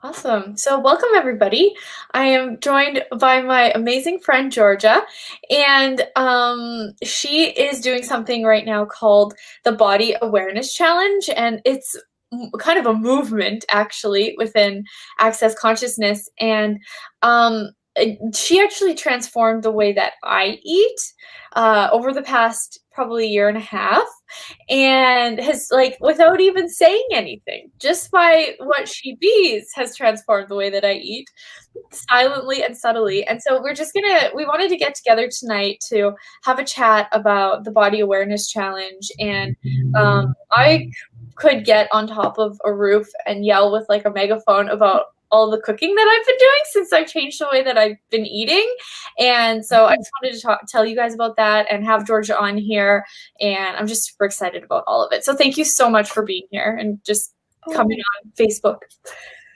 Awesome. So, welcome everybody. I am joined by my amazing friend Georgia, and she is doing something right now called the Body Awareness Challenge, and it's kind of a movement actually within Access Consciousness, and she actually transformed the way that I eat over the past probably year and a half, and has, like, without even saying anything, just by what she bees, has transformed the way that I eat silently and subtly. And so we wanted to get together tonight to have a chat about the Body Awareness Challenge. And I could get on top of a roof and yell with like a megaphone about all the cooking that I've been doing since I've changed the way that I've been eating. And so I just wanted to tell you guys about that and have Georgia on here. And I'm just super excited about all of it. So thank you so much for being here and just coming on Facebook.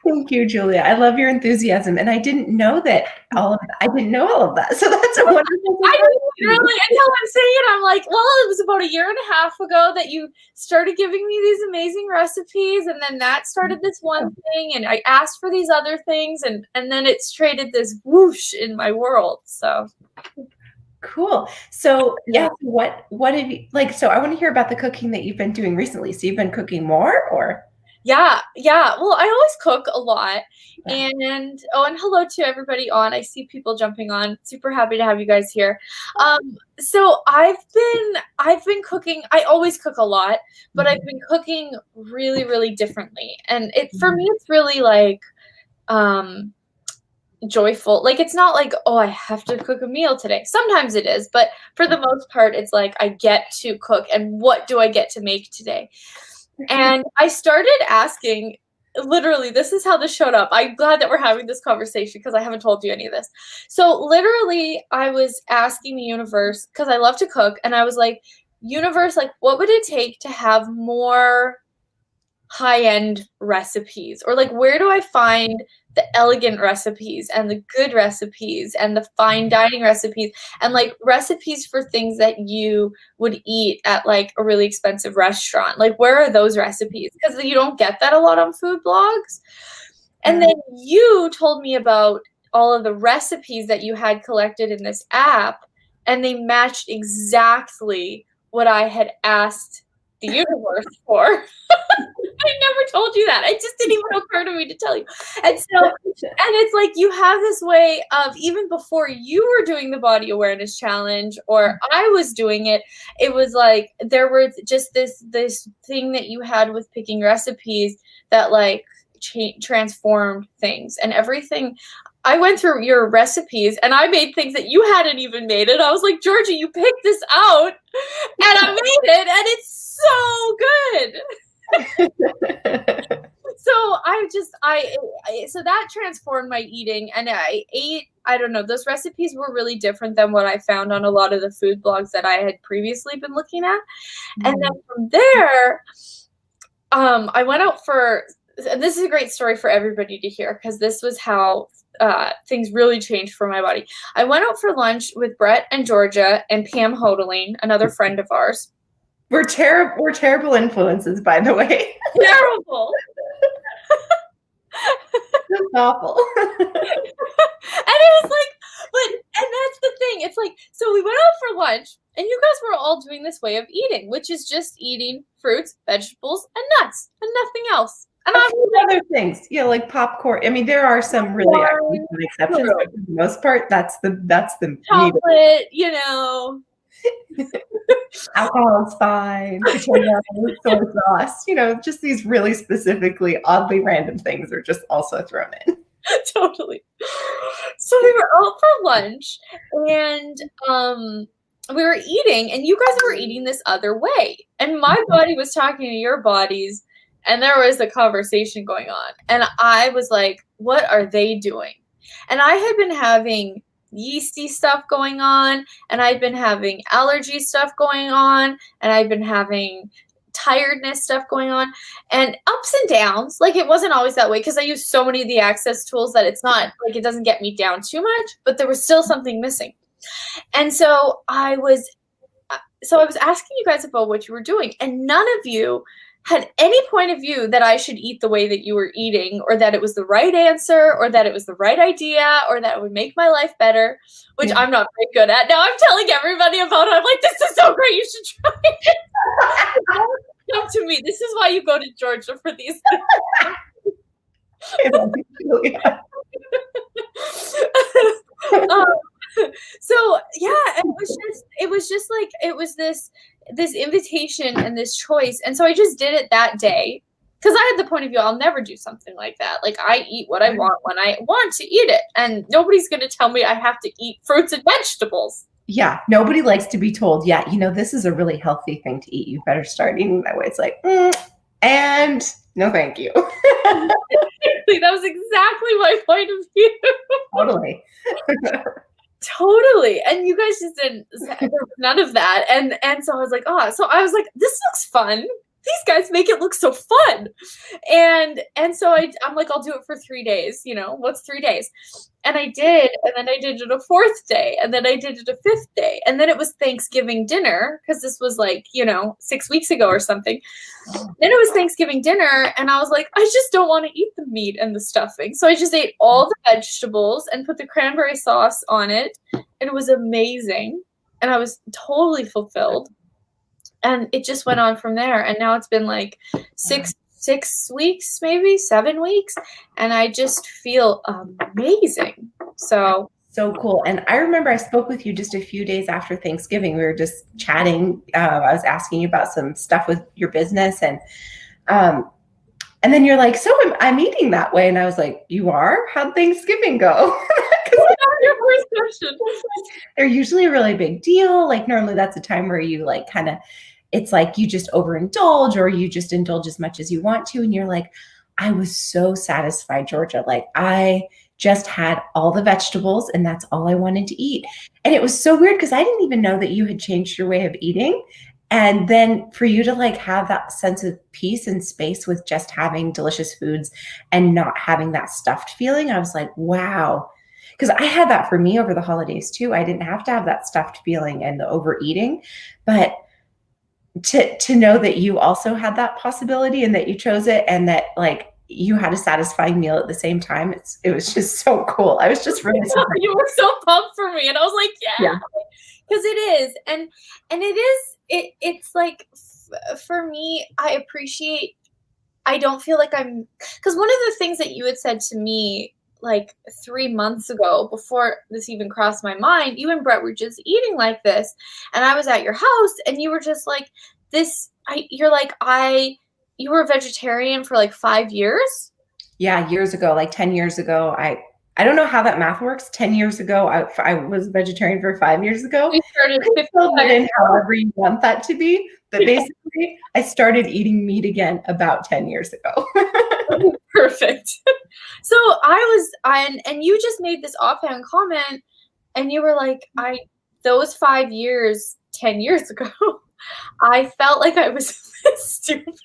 Thank you, Julia. I love your enthusiasm, and I didn't know all of that. So that's a wonderful thing. I didn't really, until I'm saying it, I'm like, well, it was about a year and a half ago that you started giving me these amazing recipes, and then that started this one thing, and I asked for these other things, and then it's traded this whoosh in my world. So cool. So yeah, what have you like? So I want to hear about the cooking that you've been doing recently. So you've been cooking more, or? Yeah. Well, I always cook a lot. And hello to everybody on. I see people jumping on. Super happy to have you guys here. So I've been cooking. I always cook a lot, but I've been cooking really, really differently. And for me, it's really like joyful. Like, it's not like, oh, I have to cook a meal today. Sometimes it is, but for the most part, it's like I get to cook, and what do I get to make today? And I started asking, literally, this is how this showed up. I'm glad that we're having this conversation because I haven't told you any of this. So literally, I was asking the universe, because I love to cook, and I was like, universe, like, what would it take to have more high-end recipes? Or like, where do I find the elegant recipes and the good recipes and the fine dining recipes and like recipes for things that you would eat at like a really expensive restaurant? Like, where are those recipes? Because you don't get that a lot on food blogs. And then you told me about all of the recipes that you had collected in this app, and they matched exactly what I had asked the universe for. I never told you that. It just didn't even occur to me to tell you. And so, and it's like, you have this way of, even before you were doing the Body Awareness Challenge or I was doing it, it was like, there was just this thing that you had with picking recipes that like transformed things and everything. I went through your recipes and I made things that you hadn't even made. And I was like, Georgia, you picked this out and I made it and it's so good. So that transformed my eating, and I ate, I don't know, those recipes were really different than what I found on a lot of the food blogs that I had previously been looking at. And then from there, I went out and this is a great story for everybody to hear, because this was how things really changed for my body. I went out for lunch with Brett and Georgia and Pam Hodeling, another friend of ours. We're terrible influences, by the way. Terrible. That's awful. And it was like, and that's the thing. It's like, so we went out for lunch, and you guys were all doing this way of eating, which is just eating fruits, vegetables, and nuts, and nothing else. And other things, like popcorn. I mean, there are some really exceptions, but for the most part, that's the chocolate, alcohol's fine, potato, soy sauce, just these really specifically oddly random things are just also thrown in. Totally. So we were out for lunch, and we were eating, and you guys were eating this other way, and my body was talking to your bodies, and there was a conversation going on, and I was like, what are they doing? And I had been having yeasty stuff going on, and I'd been having allergy stuff going on, and I'd been having tiredness stuff going on, and ups and downs. Like, it wasn't always that way, because I use so many of the access tools that it's not like it doesn't get me down too much, but there was still something missing. And so I was asking you guys about what you were doing, and none of you had any point of view that I should eat the way that you were eating, or that it was the right answer, or that it was the right idea, or that it would make my life better, which I'm not very good at. Now I'm telling everybody about it. I'm like, this is so great. You should try it. Come to me. This is why you go to Georgia for these things. So yeah, it was just like, it was this invitation and this choice. And so I just did it that day, because I had the point of view, I'll never do something like that. Like, I eat what I want when I want to eat it, and nobody's going to tell me I have to eat fruits and vegetables. Yeah, nobody likes to be told, yeah, you know, this is a really healthy thing to eat. You better start eating that way. It's like, and no, thank you. That was exactly my point of view. Totally. Totally. And you guys just didn't, there was none of that. And so I was like, oh, so I was like, this looks fun. These guys make it look so fun. And so I'm like, I'll do it for 3 days. You know, what's 3 days? And I did. And then I did it a 4th day. And then I did it a 5th day. And then it was Thanksgiving dinner, because this was like, 6 weeks ago or something. Then it was Thanksgiving dinner. And I was like, I just don't want to eat the meat and the stuffing. So I just ate all the vegetables and put the cranberry sauce on it. And it was amazing. And I was totally fulfilled. And it just went on from there. And now it's been like 6 weeks, maybe 7 weeks. And I just feel amazing. So cool. And I remember I spoke with you just a few days after Thanksgiving. We were just chatting. I was asking you about some stuff with your business. And then you're like, so I'm eating that way. And I was like, you are? How'd Thanksgiving go? Your first question. They're usually a really big deal. Like, normally that's a time where you like kind of, it's like you just overindulge, or you just indulge as much as you want to. And you're like, I was so satisfied, Georgia. Like, I just had all the vegetables and that's all I wanted to eat. And it was so weird, because I didn't even know that you had changed your way of eating. And then for you to like have that sense of peace and space with just having delicious foods and not having that stuffed feeling, I was like, wow. Because I had that for me over the holidays too. I didn't have to have that stuffed feeling and the overeating, but to know that you also had that possibility and that you chose it, and that like you had a satisfying meal at the same time, it was just so cool. I was just really surprised. You were so pumped for me, and I was like, yeah. Because it is, and it's like, for me, I don't feel like because one of the things that you had said to me like 3 months ago, before this even crossed my mind, you and Brett were just eating like this, and I was at your house, and you were just like you were a vegetarian for like 5 years. Yeah, years ago, like 10 years ago. I don't know how that math works. 10 years ago, I was vegetarian for 5 years ago. We started 15 in however you want that to be. But basically, I started eating meat again about 10 years ago. Perfect. So and you just made this offhand comment, and you were like, those 5 years, 10 years ago, I felt like I was stupid.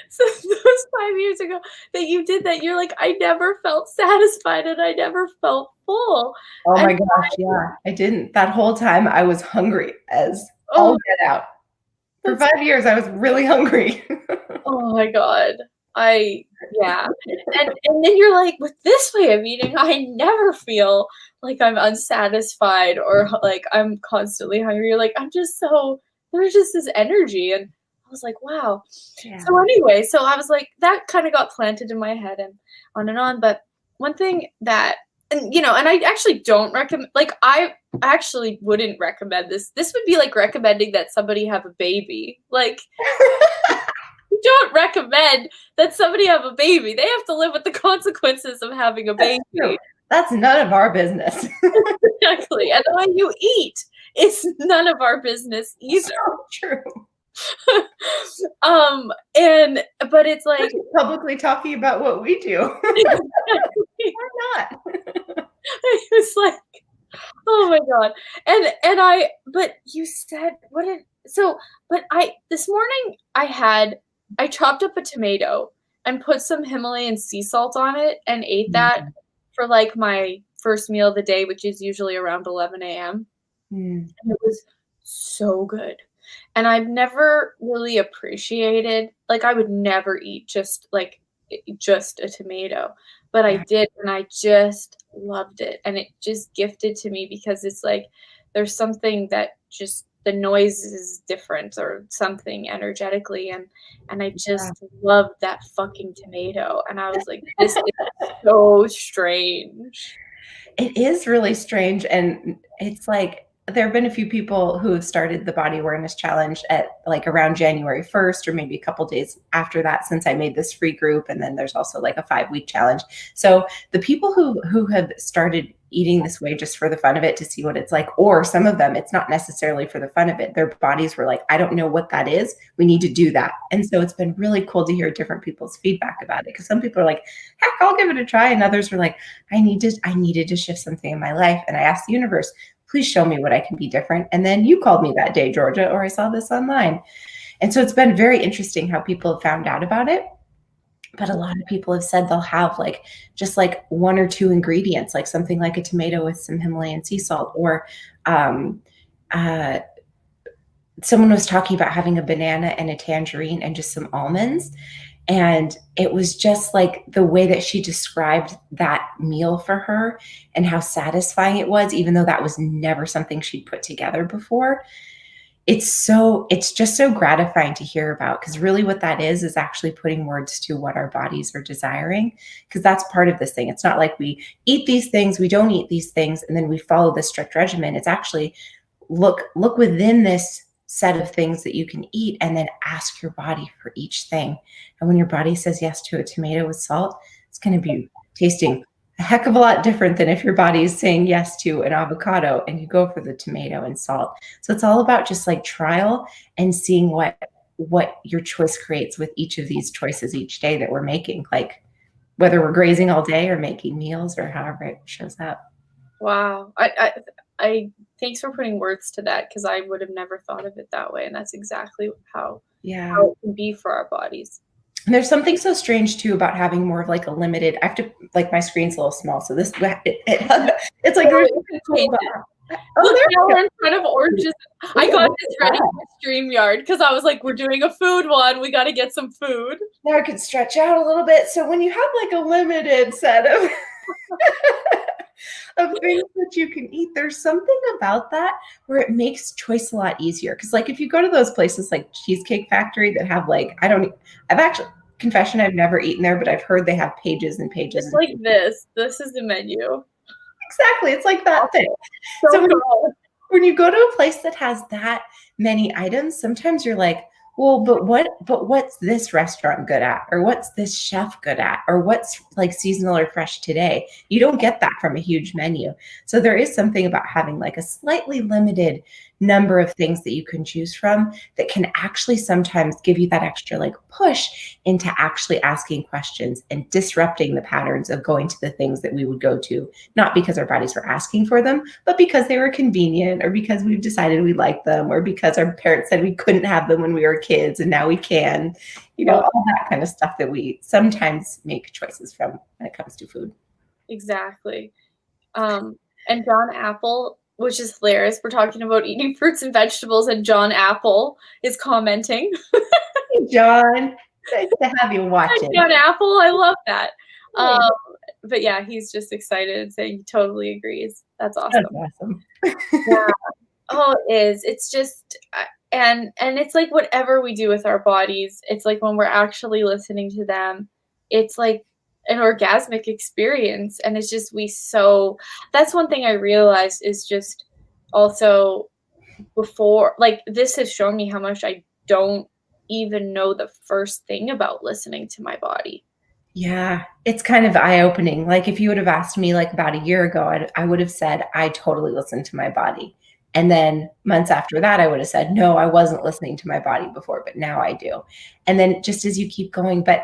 So those 5 years ago that you did that, you're like, I never felt satisfied and I never felt full. Oh my gosh, yeah, I didn't. That whole time I was hungry as all get out. For 5 years, I was really hungry. Oh my God. Yeah. And then you're like, with this way of eating, I never feel like I'm unsatisfied or like I'm constantly hungry. You're like, there's just this energy. And I was like, wow. Yeah. So anyway, so I was like, that kind of got planted in my head and on. But one thing that, and I actually don't recommend, like, I actually wouldn't recommend this. This would be like recommending that somebody have a baby. Like, you don't recommend that somebody have a baby. They have to live with the consequences of having a baby. That's none of our business. Exactly. And the way you eat is none of our business either. So true. But it's like publicly talking about what we do. Exactly. Why not? It was like, oh my God. But you said this morning I chopped up a tomato and put some Himalayan sea salt on it and ate that Mm, for like my first meal of the day, which is usually around 11 a.m. mm, And it was so good. And I've never really appreciated, like, I would never eat just like just a tomato, but I yeah, did, and I just loved it. And it just gifted to me because it's like there's something that just the noise is different or something energetically, and I yeah. just loved that fucking tomato. And I was like, this is so strange. It is really strange, and it's like there have been a few people who have started the body awareness challenge at like around January 1st or maybe a couple days after that since I made this free group, and then there's also like a 5-week challenge. So the people who have started eating this way just for the fun of it to see what it's like, or some of them it's not necessarily for the fun of it. Their bodies were like, I don't know what that is. We need to do that. And so it's been really cool to hear different people's feedback about it, because some people are like, heck, I'll give it a try. And others were like, I needed to shift something in my life. And I asked the universe, please show me what I can be different. And then you called me that day, Georgia, or I saw this online. And so it's been very interesting how people have found out about it. But a lot of people have said they'll have like just like one or two ingredients, like something like a tomato with some Himalayan sea salt, or um, uh, someone was talking about having a banana and a tangerine and just some almonds. And it was just like the way that she described that meal for her and how satisfying it was, even though that was never something she'd put together before. It's just so gratifying to hear about, because really what that is actually putting words to what our bodies are desiring, because that's part of this thing. It's not like we eat these things, we don't eat these things, and then we follow this strict regimen. It's actually look within this set of things that you can eat and then ask your body for each thing. And when your body says yes to a tomato with salt, it's going to be tasting a heck of a lot different than if your body is saying yes to an avocado and you go for the tomato and salt. So it's all about just like trial and seeing what your choice creates with each of these choices each day that we're making, like whether we're grazing all day or making meals or however it shows up. Wow. I thanks for putting words to that, because I would have never thought of it that way. And that's exactly Yeah. how it can be for our bodies. And there's something so strange too about having more of like a limited. I have to, like, my screen's a little small, so it's like there's You something can cool change about. it. Oh, Look, there now we we're in front of oranges. go. I Ooh, got look this at ready that. for StreamYard because I was like, we're doing a food one. We got to get some food. Now I can stretch out a little bit. So when you have like a limited set of of things that you can eat, there's something about that where it makes choice a lot easier. Because like if you go to those places like Cheesecake Factory that have like, I've actually, confession, I've never eaten there, but I've heard they have pages and pages It's and like pages. this. This is the menu. Exactly, it's like that thing. So So cool. when you go to a place that has that many items, sometimes you're like, well, what's this restaurant good at? Or what's this chef good at? Or what's like seasonal or fresh today? You don't get that from a huge menu. So there is something about having like a slightly limited number of things that you can choose from that can actually sometimes give you that extra like push into actually asking questions and disrupting the patterns of going to the things that we would go to, not because our bodies were asking for them, but because they were convenient, or because we've decided we like them, or because our parents said we couldn't have them when we were kids and now we can, Love all that kind of stuff that we sometimes make choices from when it comes to food. exactly. And John Apple, which is hilarious. We're talking about eating fruits and vegetables, and John Apple is commenting. Hey, John, nice to have you watching. John Apple, I love that. Hey, But yeah, he's just excited and saying he totally agrees. That's that's awesome. awesome. Yeah. Oh, it is. It's just, and it's like whatever we do with our bodies, it's like when we're actually listening to them, it's like an orgasmic experience. And it's just, that's one thing I realized is just also before, like, this has shown me how much I don't even know the first thing about listening to my body. Yeah, it's kind of eye-opening. Like if you would have asked me like about a year ago, I would have said I totally listened to my body. And then months after that, I would have said, no, I wasn't listening to my body before, but now I do. And then just as you keep going, but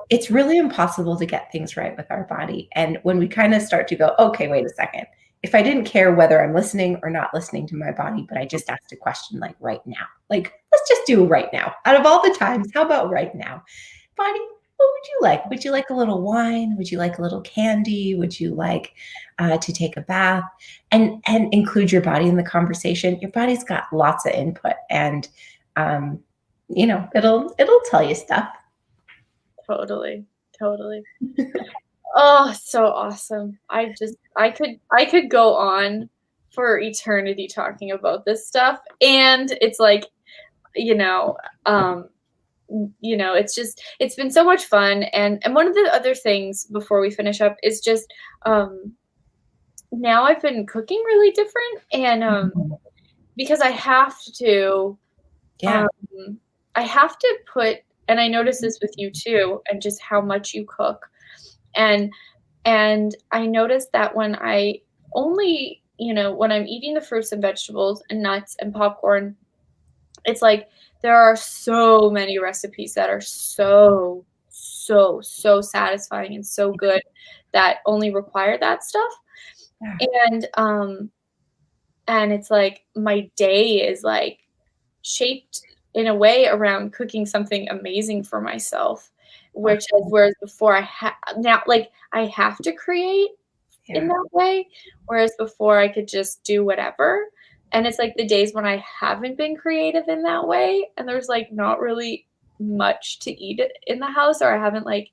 it's really impossible to get things right with our body. And when we kind of start to go, okay, wait a second. If I didn't care whether I'm listening or not listening to my body, but I just asked a question like right now, like let's just do right now. Out of all the times, how about right now? Body, would you like? Would you like a little wine? Would you like a little candy? Would you like to take a bath? And include your body in the conversation. Your body's got lots of input, and um, it'll tell you stuff. Totally. Totally. Oh, so awesome. I could go on for eternity talking about this stuff. And it's like, you know, um, it's been so much fun. And one of the other things before we finish up is just um now I've been cooking really different, and Mhm. because Yeah, um I have to put, and I notice this with you too, and just how much you cook. And I noticed that when I only, when I'm eating the fruits and vegetables and nuts and popcorn, it's like there are so many recipes that are so, so, so satisfying and so good that only require that stuff. yeah, And it's like my day is like shaped in a way around cooking something amazing for myself, which is, awesome. whereas before now, like, I have to create in Yeah, that way, whereas before I could just do whatever. And it's like the days when I haven't been creative in that way, and there's like not really much to eat in the house, or I haven't like,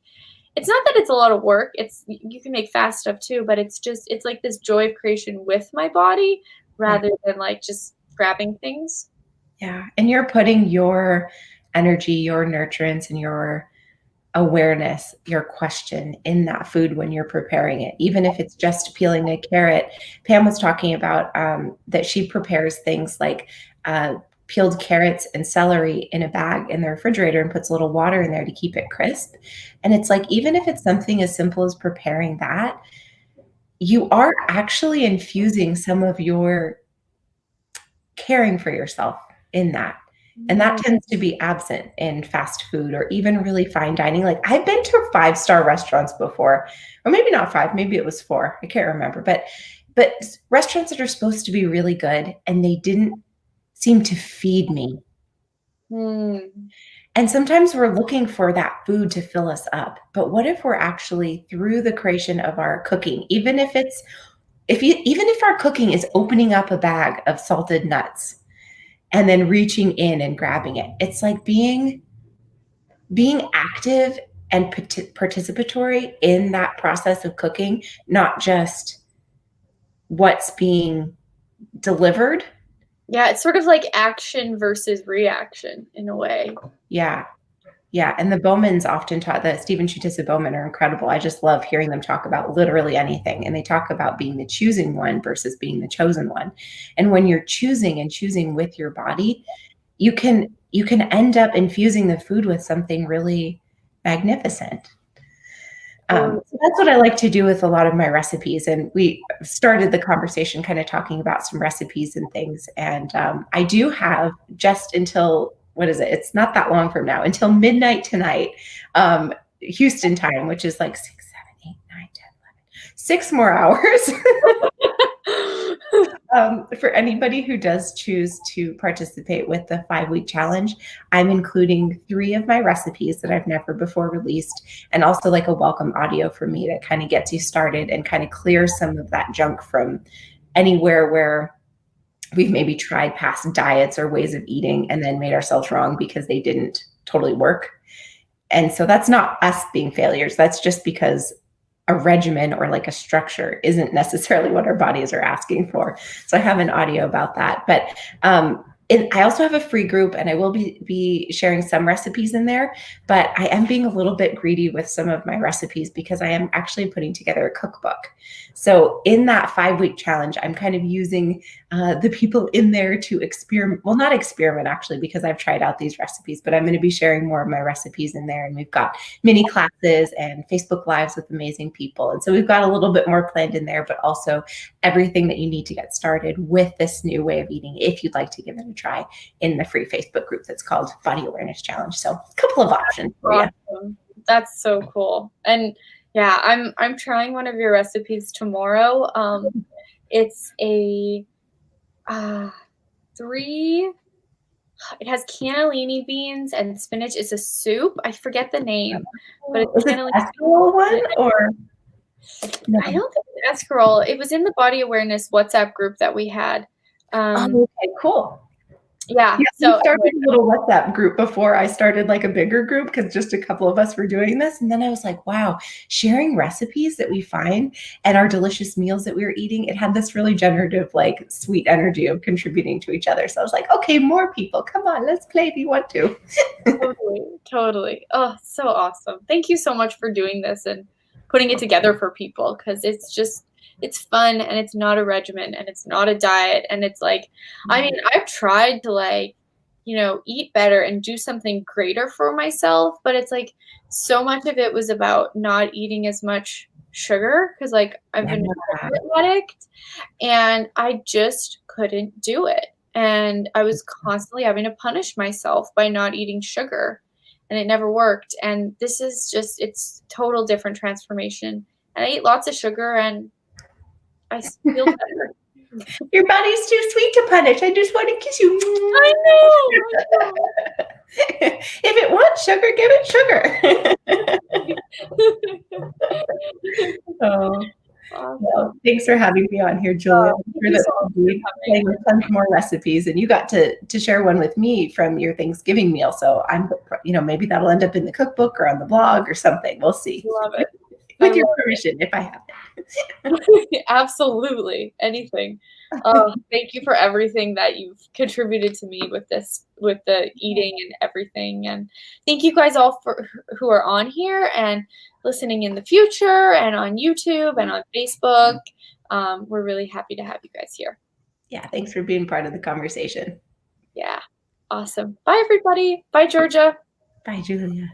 it's not that it's a lot of work. You can make fast stuff too, but it's like this joy of creation with my body yeah, rather than like just grabbing things. yeah. And you're putting your energy, your nurturance, and your awareness, your question in that food when you're preparing it, even if it's just peeling a carrot. Pam was talking about that she prepares things like peeled carrots and celery in a bag in the refrigerator and puts a little water in there to keep it crisp. And it's like, even if it's something as simple as preparing that, you are actually infusing some of your caring for yourself in that. And that Mm, tends to be absent in fast food or even really fine dining. Like, I've been to five-star restaurants before, or maybe not five, maybe it was four. I can't remember. But restaurants that are supposed to be really good and they didn't seem to feed me. mm. And sometimes we're looking for that food to fill us up. But what if we're actually, through the creation of our cooking, even if it's even if our cooking is opening up a bag of salted nuts and then reaching in and grabbing it. It's like being active and participatory in that process of cooking, not just what's being delivered. Yeah, it's sort of like action versus reaction in a way. Yeah. Yeah. And the Bowmans often taught that Stephen Chutisa Bowman are incredible. I just love hearing them talk about literally anything. And they talk about being the choosing one versus being the chosen one. And when you're choosing and choosing with your body, you can end up infusing the food with something really magnificent. Or So that's what I like to do with a lot of my recipes. And we started the conversation kind of talking about some recipes and things. And I do have just until, what is it? It's not that long from now, until midnight tonight, Houston time, which is like 6 more hours. For anybody who does choose to participate with the 5-week challenge, I'm including 3 of my recipes that I've never before released, and also like a welcome audio for me that kind of gets you started and kind of clears some of that junk from anywhere where we've maybe tried past diets or ways of eating and then made ourselves wrong because they didn't totally work. And so that's not us being failures. That's just because a regimen or like a structure isn't necessarily what our bodies are asking for. So I have an audio about that. But I also have a free group, and I will be sharing some recipes in there, but I am being a little bit greedy with some of my recipes because I am actually putting together a cookbook. So in that 5-week challenge, I'm kind of using the people in there to experiment. Well, not experiment actually, because I've tried out these recipes, but I'm going to be sharing more of my recipes in there. And we've got mini classes and Facebook Lives with amazing people. And so we've got a little bit more planned in there, but also everything that you need to get started with this new way of eating if you'd like to give it a try in the free Facebook group that's called Body Awareness Challenge. So a couple of options for you. awesome. That's so cool. And yeah, I'm trying one of your recipes tomorrow. It's a 3 It has cannellini beans and spinach. It's a soup. I forget the name, but it's Was it cannellini the escarole one beans. or no? I don't think it's escarole. It was in the body awareness WhatsApp group that we had. Oh, okay, cool. Yeah. Yeah, we So started anyway, a little WhatsApp group before I started like a bigger group because just a couple of us were doing this. And then I was like, wow, sharing recipes that we find and our delicious meals that we were eating, it had this really generative, like sweet energy of contributing to each other. So I was like, okay, more people, come on, let's play if you want to. totally, totally. Oh, so awesome. Thank you so much for doing this and putting it together for people because it's fun and it's not a regimen and it's not a diet. And it's like, I mean, I've tried to like, eat better and do something greater for myself, but it's like so much of it was about not eating as much sugar because like I've been a Yeah. sugar addict and I just couldn't do it. And I was constantly having to punish myself by not eating sugar, and it never worked. And this is just, it's total different transformation. And I eat lots of sugar and I feel better. Your body's too sweet to punish. I just want to kiss you. I know. If it wants sugar, give it sugar. Oh. Awesome. Well, thanks for having me on here, Julia. I'm sure that I'll be playing with tons more recipes, and you got to share one with me from your Thanksgiving meal. So I'm, maybe that'll end up in the cookbook or on the blog or something. We'll see. Love it. With your permission, if I have it. Absolutely. Anything. Thank you for everything that you've contributed to me with this, with the eating and everything. And thank you guys all for who are on here and listening in the future and on YouTube and on Facebook. We're really happy to have you guys here. Yeah, thanks for being part of the conversation. Yeah. Awesome. Bye, everybody. Bye, Georgia. Bye, Julia.